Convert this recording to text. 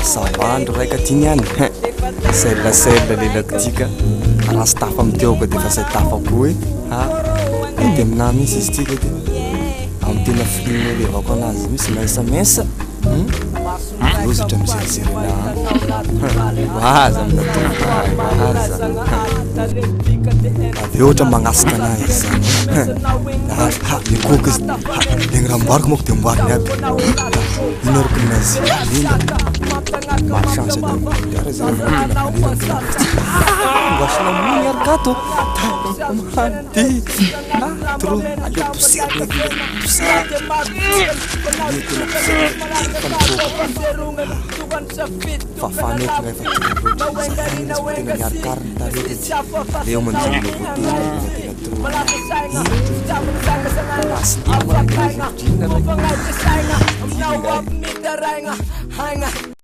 Savandro raika tiany any sella lelakitika raha sy tafa amiteoka de fa say tafapo de aminah misy izy tika de amin'ny tena film levako anazy misy maisamesa lozatra miserizerena vahaza vahaza avy ohatra magnasika anahy izy zany mikoky izy legny raha mboariko moko de mboariny aby ino aroko minazy maro chance de mboara zay tena valera mboasina miny arakato mahady trop ale poussière fa faneky ngay fa tena miarikariny tareky leo manjary le voatery tena trop